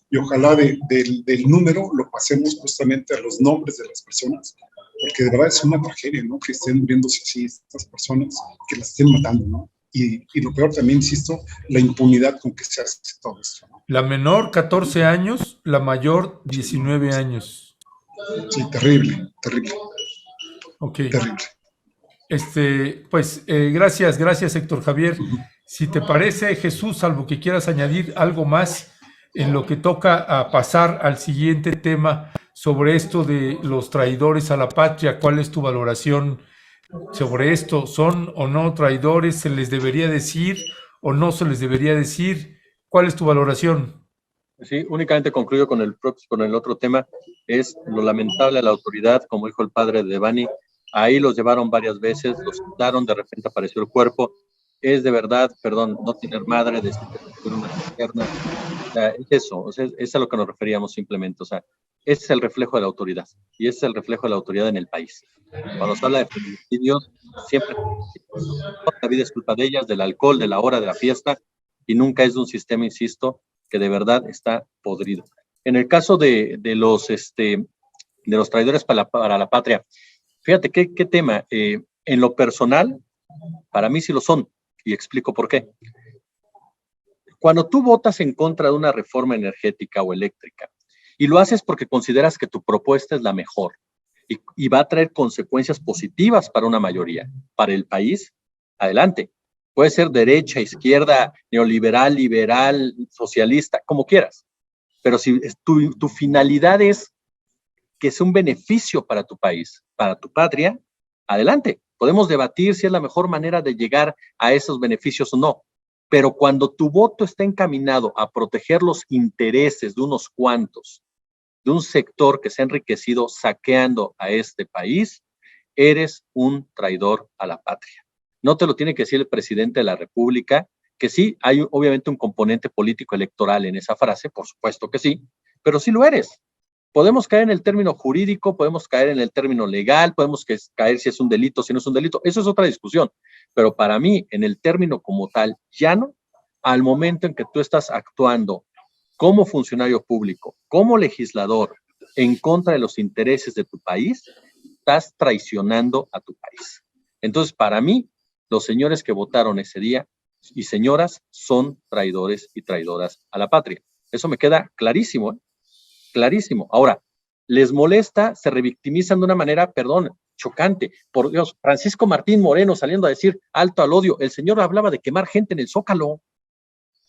y ojalá del número lo pasemos justamente a los nombres de las personas, porque de verdad es una tragedia, ¿no? Que estén muriéndose así estas personas, que las estén matando, ¿no? y lo peor también, insisto, la impunidad con que se hace todo esto, ¿no? La menor 14 años, la mayor 19 años. Sí, terrible, terrible. Ok. Terrible. Pues gracias Héctor Javier. Si te parece, Jesús, salvo que quieras añadir algo más en lo que toca a pasar al siguiente tema sobre esto de los traidores a la patria, ¿cuál es tu valoración sobre esto? ¿Son o no traidores? ¿Se les debería decir o no se les debería decir? ¿Cuál es tu valoración? Sí, únicamente concluyo con el otro tema. Es lo lamentable a la autoridad, como dijo el padre de Devani. Ahí los llevaron varias veces, los quitaron, de repente apareció el cuerpo. Es de verdad, perdón, no tener madre, decir que tuvieron una cisterna. O sea, es eso, o sea, es a lo que nos referíamos simplemente. O sea, ese es el reflejo de la autoridad y ese es el reflejo de la autoridad en el país. Cuando se habla de feminicidios, siempre la vida es culpa de ellas, del alcohol, de la hora, de la fiesta, y nunca es de un sistema, insisto, que de verdad está podrido. En el caso de los traidores para la patria, fíjate qué tema. En lo personal, para mí sí lo son, y explico por qué. Cuando tú votas en contra de una reforma energética o eléctrica, y lo haces porque consideras que tu propuesta es la mejor, y va a traer consecuencias positivas para una mayoría, para el país, adelante. Puede ser derecha, izquierda, neoliberal, liberal, socialista, como quieras. Pero si tu finalidad es que sea un beneficio para tu país, para tu patria, adelante. Podemos debatir si es la mejor manera de llegar a esos beneficios o no. Pero cuando tu voto está encaminado a proteger los intereses de unos cuantos, de un sector que se ha enriquecido saqueando a este país, eres un traidor a la patria. No te lo tiene que decir el presidente de la República, que sí, hay obviamente un componente político electoral en esa frase, por supuesto que sí, pero sí lo eres. Podemos caer en el término jurídico, podemos caer en el término legal, podemos caer si es un delito, si no es un delito, eso es otra discusión, pero para mí, en el término como tal, llano, al momento en que tú estás actuando como funcionario público, como legislador, en contra de los intereses de tu país, estás traicionando a tu país. Entonces, para mí, los señores que votaron ese día y señoras son traidores y traidoras a la patria. Eso me queda clarísimo, ¿eh? Clarísimo. Ahora, les molesta, se revictimizan de una manera, perdón, chocante. Por Dios, Francisco Martín Moreno saliendo a decir alto al odio. El señor hablaba de quemar gente en el Zócalo.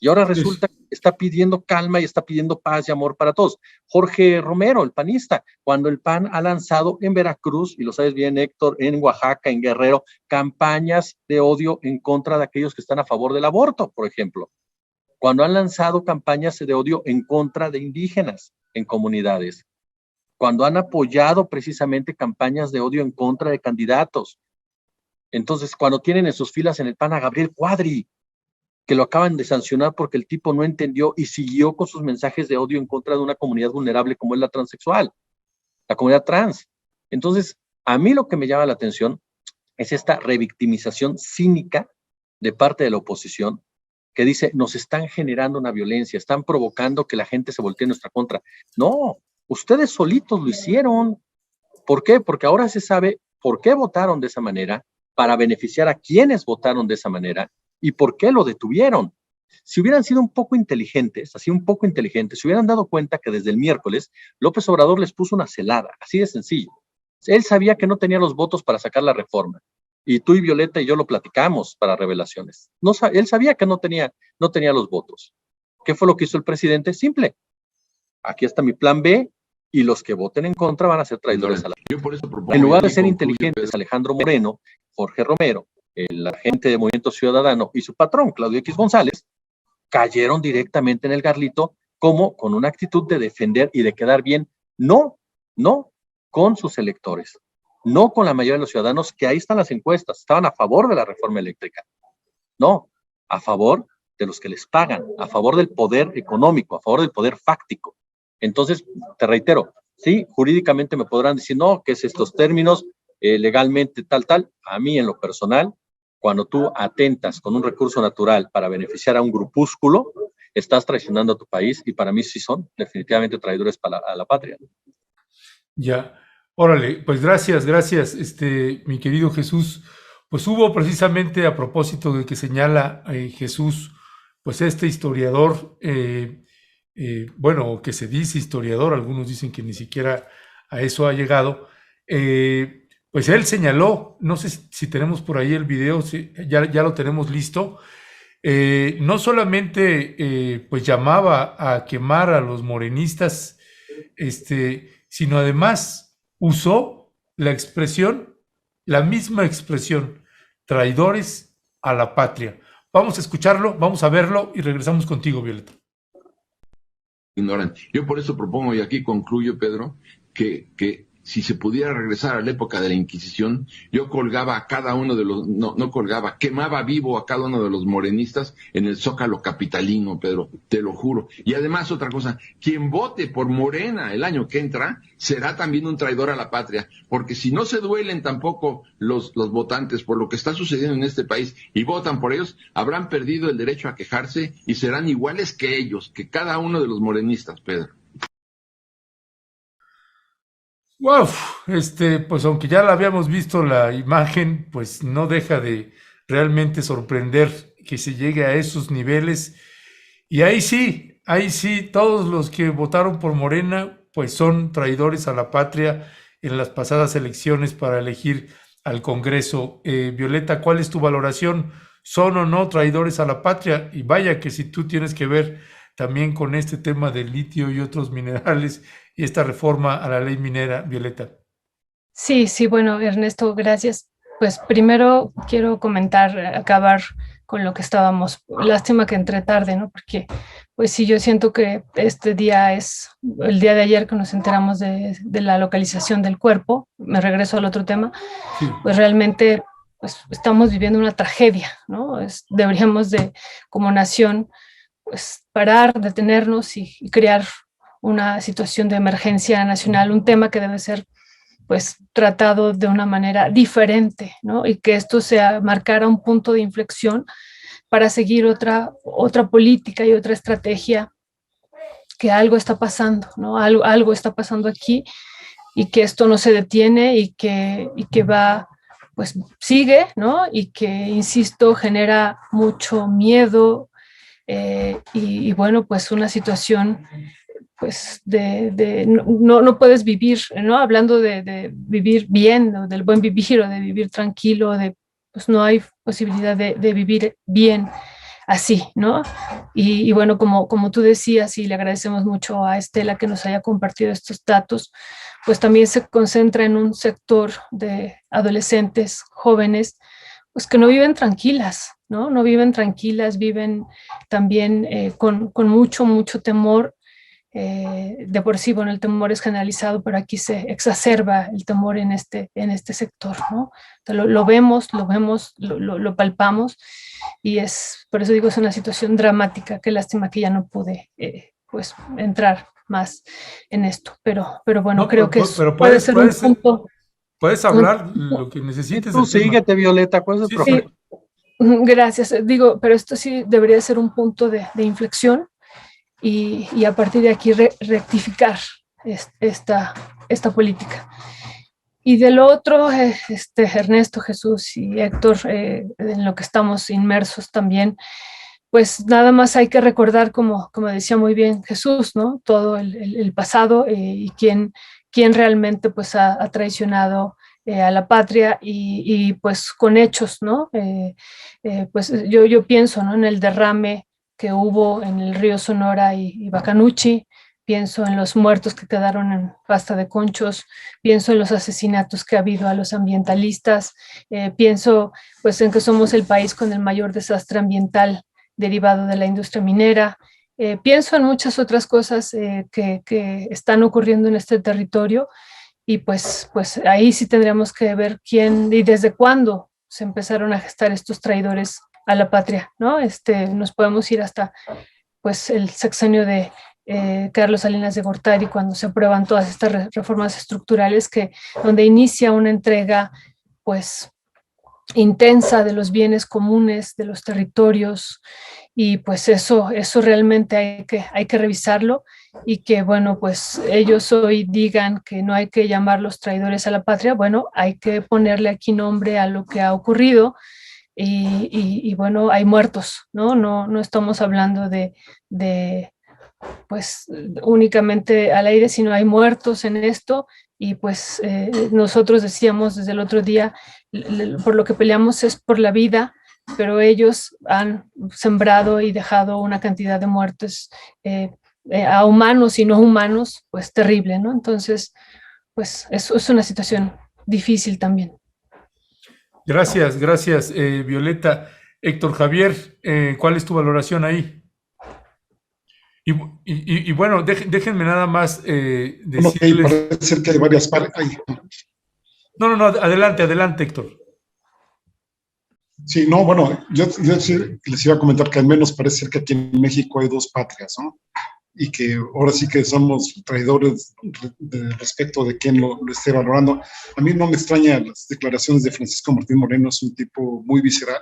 Y ahora resulta que está pidiendo calma y está pidiendo paz y amor para todos. Jorge Romero, el panista, cuando el PAN ha lanzado en Veracruz, y lo sabes bien, Héctor, en Oaxaca, en Guerrero, campañas de odio en contra de aquellos que están a favor del aborto, por ejemplo. Cuando han lanzado campañas de odio en contra de indígenas en comunidades. Cuando han apoyado precisamente campañas de odio en contra de candidatos. Entonces, cuando tienen en sus filas en el PAN a Gabriel Cuadri, que lo acaban de sancionar porque el tipo no entendió y siguió con sus mensajes de odio en contra de una comunidad vulnerable como es la transexual, la comunidad trans. Entonces, a mí lo que me llama la atención es esta revictimización cínica de parte de la oposición que dice, nos están generando una violencia, están provocando que la gente se voltee en nuestra contra. No, ustedes solitos lo hicieron. ¿Por qué? Porque ahora se sabe por qué votaron de esa manera, para beneficiar a quienes votaron de esa manera, ¿y por qué lo detuvieron? Si hubieran sido un poco inteligentes, así un poco inteligentes, se hubieran dado cuenta que desde el miércoles López Obrador les puso una celada, así de sencillo. Él sabía que no tenía los votos para sacar la reforma. Y tú y Violeta y yo lo platicamos para Revelaciones. No, él sabía que no tenía los votos. ¿Qué fue lo que hizo el presidente? Simple. Aquí está mi plan B y los que voten en contra van a ser traidores a la... En lugar de ser inteligentes, Alejandro Moreno, Jorge Romero, el agente de Movimiento Ciudadano y su patrón, Claudio X González, cayeron directamente en el garlito como con una actitud de defender y de quedar bien, no con sus electores, no con la mayoría de los ciudadanos, que ahí están las encuestas, estaban a favor de la reforma eléctrica, no, a favor de los que les pagan, a favor del poder económico, a favor del poder fáctico. Entonces, te reitero, sí, jurídicamente me podrán decir, no, que es estos términos, legalmente tal, a mí en lo personal, cuando tú atentas con un recurso natural para beneficiar a un grupúsculo, estás traicionando a tu país y para mí sí son definitivamente traidores a la patria. Ya, órale, pues gracias, mi querido Jesús. pues hubo precisamente, a propósito de que señala Jesús, pues este historiador, bueno, que se dice historiador, algunos dicen que ni siquiera a eso ha llegado, pues él señaló, no sé si tenemos por ahí el video, si ya lo tenemos listo, no solamente pues llamaba a quemar a los morenistas, sino además usó la misma expresión, traidores a la patria. Vamos a escucharlo, vamos a verlo y regresamos contigo, Violeta. Ignoran. Yo por eso propongo, y aquí concluyo, Pedro, que si se pudiera regresar a la época de la Inquisición, yo colgaba a cada uno de los, no colgaba, quemaba vivo a cada uno de los morenistas en el Zócalo capitalino, Pedro, te lo juro. Y además otra cosa, quien vote por Morena el año que entra, será también un traidor a la patria, porque si no se duelen tampoco los votantes por lo que está sucediendo en este país y votan por ellos, habrán perdido el derecho a quejarse y serán iguales que ellos, que cada uno de los morenistas, Pedro. Wow, pues aunque ya la habíamos visto la imagen, pues no deja de realmente sorprender que se llegue a esos niveles. Y ahí sí, todos los que votaron por Morena, pues son traidores a la patria en las pasadas elecciones para elegir al Congreso. Violeta, ¿cuál es tu valoración? ¿Son o no traidores a la patria? Y vaya que si tú tienes que ver también con este tema del litio y otros minerales y esta reforma a la ley minera, Violeta. Sí, bueno, Ernesto, gracias. Pues primero quiero acabar con lo que estábamos. Lástima que entré tarde, ¿no? Porque pues sí, yo siento que este día es el día de ayer que nos enteramos de la localización del cuerpo. Me regreso al otro tema. Sí. Pues realmente pues estamos viviendo una tragedia, ¿no? Deberíamos como nación, pues parar, detenernos y crear una situación de emergencia nacional, un tema que debe ser pues tratado de una manera diferente, ¿no? Y que esto marcara un punto de inflexión para seguir otra política y otra estrategia, que algo está pasando, ¿no? Algo está pasando aquí y que esto no se detiene y que va, pues sigue, ¿no? Y que, insisto, genera mucho miedo y bueno, pues una situación pues no puedes vivir, ¿no? Hablando de vivir bien, ¿no? Del buen vivir o de vivir tranquilo, pues no hay posibilidad de vivir bien así, ¿no? Y bueno, como tú decías, y le agradecemos mucho a Estela que nos haya compartido estos datos, pues también se concentra en un sector de adolescentes, jóvenes, pues que no viven tranquilas, ¿no? No viven tranquilas, viven también con mucho temor. De por sí, bueno, el temor es generalizado, pero aquí se exacerba el temor en este sector, ¿no? Entonces, lo vemos, lo palpamos, y por eso digo, es una situación dramática. Qué lástima que ya no pude, pues, entrar más en esto, pero bueno, no, creo que puede ser un punto. Puedes hablar lo que necesites. Tú síguete, Violeta, ¿cuál es el problema? Gracias, digo, pero esto sí debería ser un punto de inflexión. Y a partir de aquí rectificar esta política. Y de lo otro, Ernesto, Jesús y Héctor, en lo que estamos inmersos también, pues nada más hay que recordar, como decía muy bien Jesús, ¿no? Todo el pasado y quién realmente pues ha traicionado a la patria y pues con hechos, ¿no? Pues yo pienso, ¿no? En el derrame que hubo en el río Sonora y Bacanuchi, pienso en los muertos que quedaron en Basta de Conchos, pienso en los asesinatos que ha habido a los ambientalistas, pienso pues en que somos el país con el mayor desastre ambiental derivado de la industria minera, pienso en muchas otras cosas que están ocurriendo en este territorio, y pues ahí sí tendríamos que ver quién y desde cuándo se empezaron a gestar estos traidores a la patria, ¿no? Nos podemos ir hasta pues el sexenio de Carlos Salinas de Gortari, cuando se aprueban todas estas reformas estructurales donde inicia una entrega pues intensa de los bienes comunes, de los territorios, y pues eso realmente hay que revisarlo, y que bueno, pues ellos hoy digan que no hay que llamarlos traidores a la patria. Bueno, hay que ponerle aquí nombre a lo que ha ocurrido, y bueno, hay muertos, ¿no? No estamos hablando de pues únicamente al aire, sino hay muertos en esto, y pues nosotros decíamos desde el otro día, por lo que peleamos es por la vida, pero ellos han sembrado y dejado una cantidad de muertes a humanos y no humanos, pues terrible, ¿no? Entonces, pues eso es una situación difícil también. Gracias, gracias, Violeta. Héctor Javier, ¿cuál es tu valoración ahí? Y bueno, déjenme nada más decirles... Parece ser que hay varias partes. No, adelante, Héctor. Sí, no, bueno, yo les iba a comentar que al menos parece ser que aquí en México hay dos patrias, ¿no? Y que ahora sí que somos traidores respecto de quién lo esté valorando. A mí no me extrañan las declaraciones de Francisco Martín Moreno, es un tipo muy visceral,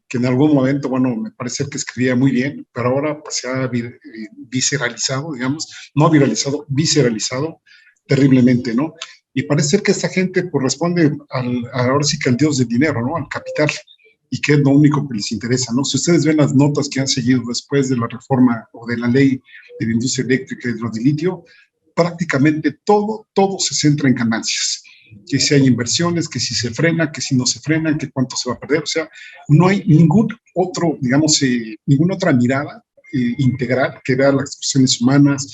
que en algún momento, bueno, me parece que escribía muy bien, pero ahora pues, se ha visceralizado, digamos, no viralizado, visceralizado terriblemente, ¿no? Y parece ser que esta gente pues, responde ahora sí que al dios del dinero, ¿no? Al capital, y que es lo único que les interesa, ¿no? Si ustedes ven las notas que han seguido después de la reforma o de la ley de la industria eléctrica y de litio, prácticamente todo se centra en ganancias. Que si hay inversiones, que si se frena, que si no se frenan, que cuánto se va a perder. O sea, no hay ningún otro, digamos, ninguna otra mirada integral que vea las cuestiones humanas,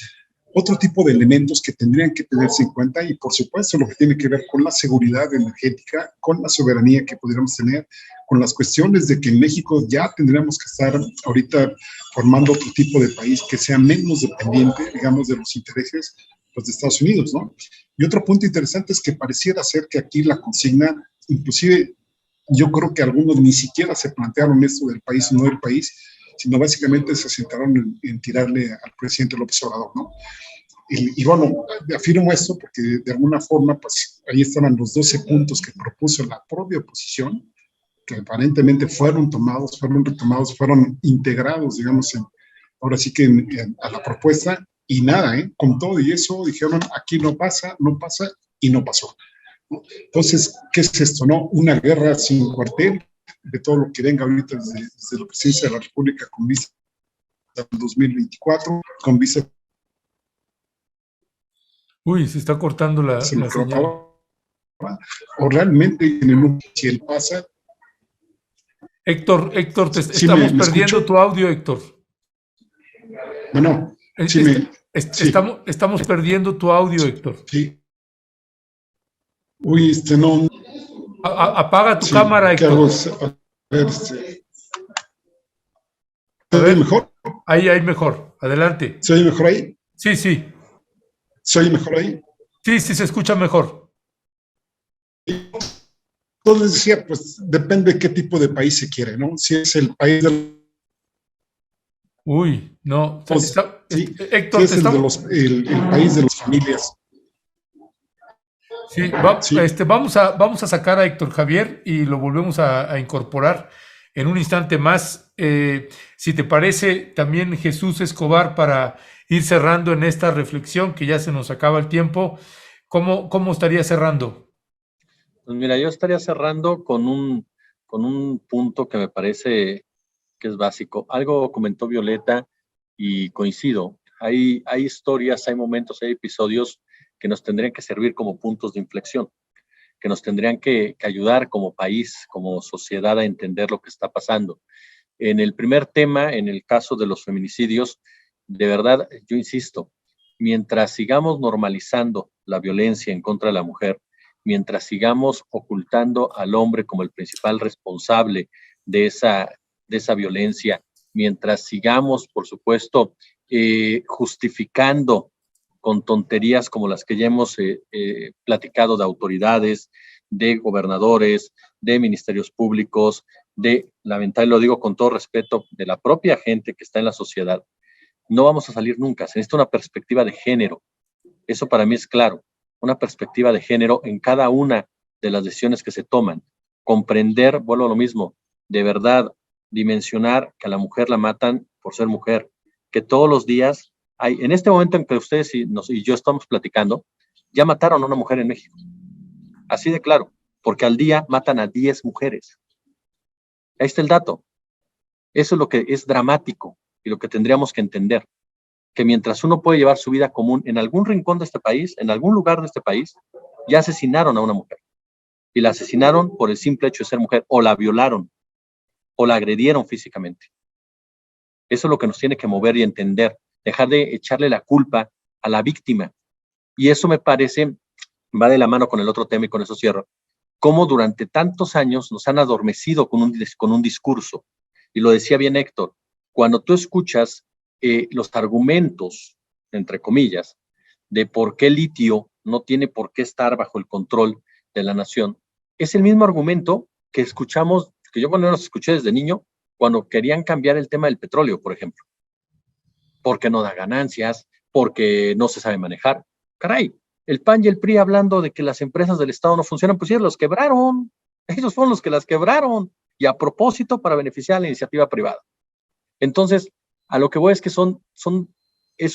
otro tipo de elementos que tendrían que tenerse en cuenta, y por supuesto lo que tiene que ver con la seguridad energética, con la soberanía que podríamos tener, con las cuestiones de que en México ya tendríamos que estar ahorita formando otro tipo de país que sea menos dependiente, digamos, de los intereses pues, de Estados Unidos, ¿no? Y otro punto interesante es que pareciera ser que aquí la consigna, inclusive yo creo que algunos ni siquiera se plantearon esto del país o no del país, sino básicamente se sentaron en tirarle al presidente López Obrador, ¿no? Y bueno, afirmo esto porque de alguna forma, pues ahí estaban los 12 puntos que propuso la propia oposición, que aparentemente fueron tomados, fueron retomados, fueron integrados, digamos, ahora sí que a la propuesta, y nada, con todo y eso dijeron, aquí no pasa, y no pasó, ¿no? Entonces, ¿qué es esto, no? Una guerra sin cuartel, de todo lo que venga ahorita desde la presidencia de la República con vista al 2024, con vista... Uy, se está cortando la señal. O realmente en el si él pasa... Héctor, estamos perdiendo tu audio, Héctor. Bueno, estamos perdiendo tu audio, Héctor. Sí. Uy, no... Apaga tu cámara, Héctor. A ver, mejor? Ahí mejor. Adelante. ¿Se oye mejor ahí? Sí. ¿Se oye mejor ahí? Sí, se escucha mejor. Entonces decía, pues depende de qué tipo de país se quiere, ¿no? Si es el país del... Uy, no. Sí, Héctor, si es el país de las familias. Sí, vamos a sacar a Héctor Javier y lo volvemos a incorporar en un instante más. Si te parece, también Jesús Escobar, para ir cerrando en esta reflexión, que ya se nos acaba el tiempo, ¿cómo estaría cerrando? Pues mira, yo estaría cerrando con un punto que me parece que es básico. Algo comentó Violeta y coincido. Hay historias, hay momentos, hay episodios que nos tendrían que servir como puntos de inflexión, que nos tendrían que ayudar como país, como sociedad a entender lo que está pasando. En el primer tema, en el caso de los feminicidios, de verdad, yo insisto, mientras sigamos normalizando la violencia en contra de la mujer, mientras sigamos ocultando al hombre como el principal responsable de esa violencia, mientras sigamos, por supuesto, justificando con tonterías como las que ya hemos platicado de autoridades, de gobernadores, de ministerios públicos, lamentablemente lo digo con todo respeto, de la propia gente que está en la sociedad, no vamos a salir nunca. Se necesita una perspectiva de género. Eso para mí es claro, una perspectiva de género en cada una de las decisiones que se toman, comprender, vuelvo a lo mismo, de verdad, dimensionar que a la mujer la matan por ser mujer, que todos los días hay, en este momento en que ustedes y yo estamos platicando, ya mataron a una mujer en México. Así de claro, porque al día matan a 10 mujeres. Ahí está el dato. Eso es lo que es dramático y lo que tendríamos que entender, que mientras uno puede llevar su vida común en algún rincón de este país, en algún lugar de este país, ya asesinaron a una mujer. Y la asesinaron por el simple hecho de ser mujer, o la violaron, o la agredieron físicamente. Eso es lo que nos tiene que mover y entender, dejar de echarle la culpa a la víctima. Y eso me parece, va de la mano con el otro tema y con eso cierro, cómo durante tantos años nos han adormecido con un discurso. Y lo decía bien Héctor, cuando tú escuchas los argumentos, entre comillas, de por qué el litio no tiene por qué estar bajo el control de la nación, es el mismo argumento que escuchamos, que yo cuando los escuché desde niño, cuando querían cambiar el tema del petróleo, por ejemplo. Porque no da ganancias, porque no se sabe manejar. Caray, el PAN y el PRI hablando de que las empresas del Estado no funcionan, pues ellos los quebraron. Ellos fueron los que las quebraron. Y a propósito para beneficiar a la iniciativa privada. Entonces, a lo que voy es que es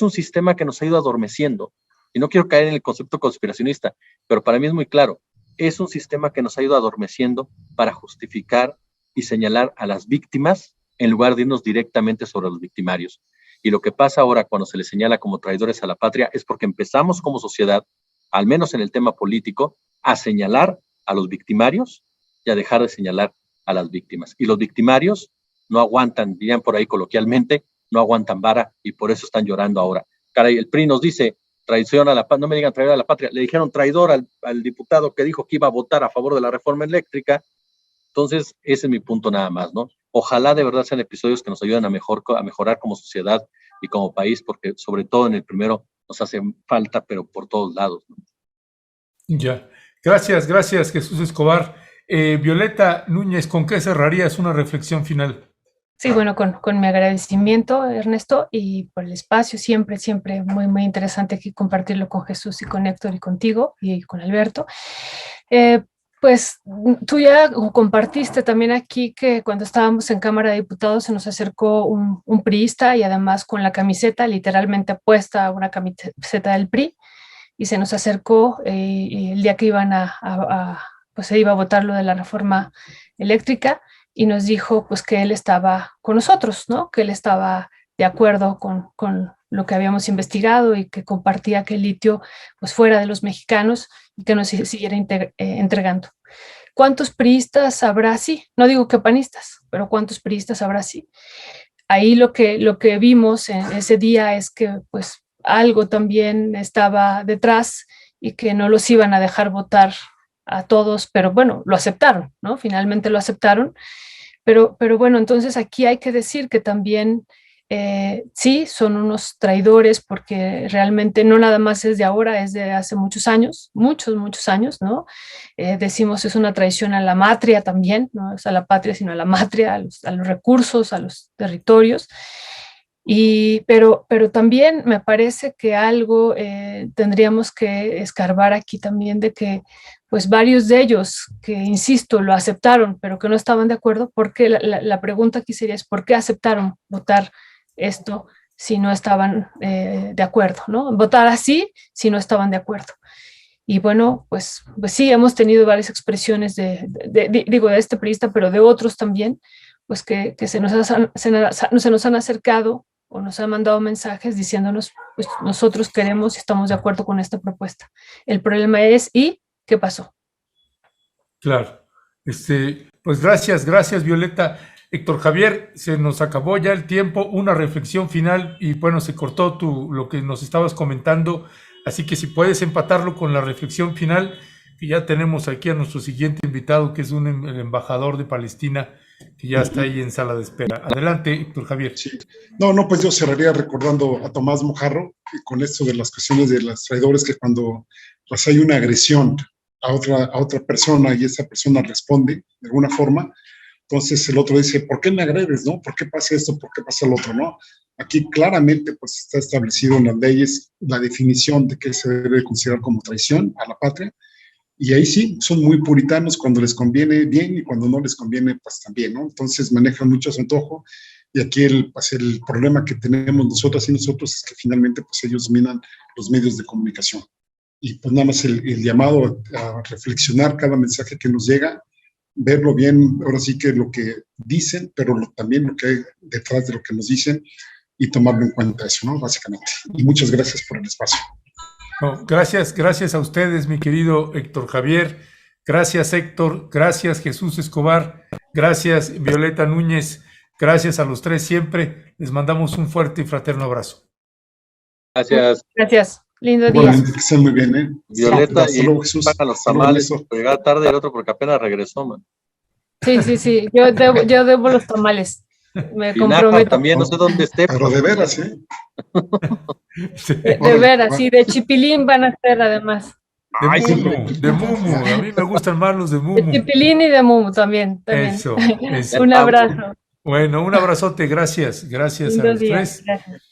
un sistema que nos ha ido adormeciendo. Y no quiero caer en el concepto conspiracionista, pero para mí es muy claro. Es un sistema que nos ha ido adormeciendo para justificar y señalar a las víctimas en lugar de irnos directamente sobre los victimarios. Y lo que pasa ahora cuando se les señala como traidores a la patria es porque empezamos como sociedad, al menos en el tema político, a señalar a los victimarios y a dejar de señalar a las víctimas. Y los victimarios no aguantan, dirían por ahí coloquialmente, no aguantan vara y por eso están llorando ahora. Caray, el PRI nos dice traición a la patria, no me digan traidor a la patria, le dijeron traidor al diputado que dijo que iba a votar a favor de la reforma eléctrica. Entonces, ese es mi punto nada más, ¿no? Ojalá de verdad sean episodios que nos ayuden a mejorar como sociedad y como país, porque sobre todo en el primero nos hace falta, pero por todos lados, ¿no? Ya. Gracias, Jesús Escobar. Violeta Núñez, ¿con qué cerrarías una reflexión final? Sí, bueno, con mi agradecimiento, Ernesto, y por el espacio, siempre muy, muy interesante aquí compartirlo con Jesús y con Héctor y contigo y con Alberto. Pues tú ya compartiste también aquí que cuando estábamos en Cámara de Diputados se nos acercó un priista y además con la camiseta literalmente puesta, una camiseta del PRI, y se nos acercó el día que iban pues se iba a votar lo de la reforma eléctrica y nos dijo pues que él estaba con nosotros, ¿no? Que él estaba de acuerdo con lo que habíamos investigado y que compartía que el litio pues fuera de los mexicanos y que nos siguiera entregando. ¿Cuántos priistas habrá así? No digo que panistas, pero ¿cuántos priistas habrá así? Ahí lo que vimos en ese día es que pues algo también estaba detrás y que no los iban a dejar votar a todos, pero bueno, lo aceptaron, ¿no? Finalmente lo aceptaron, pero bueno, entonces aquí hay que decir que también sí, son unos traidores porque realmente no nada más es de ahora, es de hace muchos años, muchos años, ¿no? Decimos es una traición a la matria también, no es a la patria, sino a la matria, a los recursos, a los territorios. Pero también me parece que algo tendríamos que escarbar aquí también de que pues varios de ellos que, insisto, lo aceptaron, pero que no estaban de acuerdo, porque la pregunta aquí sería es ¿por qué aceptaron votar esto si no estaban de acuerdo, ¿no? Votar así si no estaban de acuerdo. Y bueno, pues sí, hemos tenido varias expresiones digo, de este priista, pero de otros también, pues que se nos han acercado o nos han mandado mensajes diciéndonos, pues nosotros queremos y estamos de acuerdo con esta propuesta. El problema es, ¿y qué pasó? Claro. Pues gracias, Violeta. Héctor Javier, se nos acabó ya el tiempo, una reflexión final y bueno, se cortó lo que nos estabas comentando, así que si puedes empatarlo con la reflexión final, que ya tenemos aquí a nuestro siguiente invitado, que es el embajador de Palestina, que ya está ahí en sala de espera. Adelante, Héctor Javier. Sí. No, pues yo cerraría recordando a Tomás Mojarro con esto de las cuestiones de los traidores, que cuando pues hay una agresión a otra persona y esa persona responde de alguna forma, entonces el otro dice, ¿por qué me agredes, no? ¿Por qué pasa esto? ¿Por qué pasa lo otro, no? Aquí claramente pues está establecido en las leyes la definición de qué se debe considerar como traición a la patria, Y ahí sí, son muy puritanos cuando les conviene bien y cuando no les conviene, pues también, ¿no? Entonces manejan mucho su antojo y aquí pues el problema que tenemos nosotras y nosotros es que finalmente pues ellos dominan los medios de comunicación. Y pues nada más el llamado a reflexionar cada mensaje que nos llega, verlo bien, ahora sí que lo que dicen, pero también lo que hay detrás de lo que nos dicen y tomarlo en cuenta eso, ¿no? Básicamente. Y muchas gracias por el espacio. No, gracias a ustedes, mi querido Héctor Javier. Gracias, Héctor. Gracias, Jesús Escobar. Gracias, Violeta Núñez. Gracias a los tres siempre. Les mandamos un fuerte y fraterno abrazo. Gracias. Gracias. Lindo día. Igualmente, que estén muy bien, ¿eh? Violeta, Hasta y luego, Jesús. para los tamales, por llegar tarde y el otro porque apenas regresó, man. Sí. Yo debo los tamales. Me Y Naja comprometo. también, no sé dónde esté. Pero de veras, ¿eh? Sí. De veras, sí, de chipilín van a ser además. Ay, sí. De Mumu. A mí me gustan más los de De Mumu. chipilín y de mumu también. Eso. Un abrazo. Bueno, un abrazote. Gracias a Lindo los día. tres. Gracias.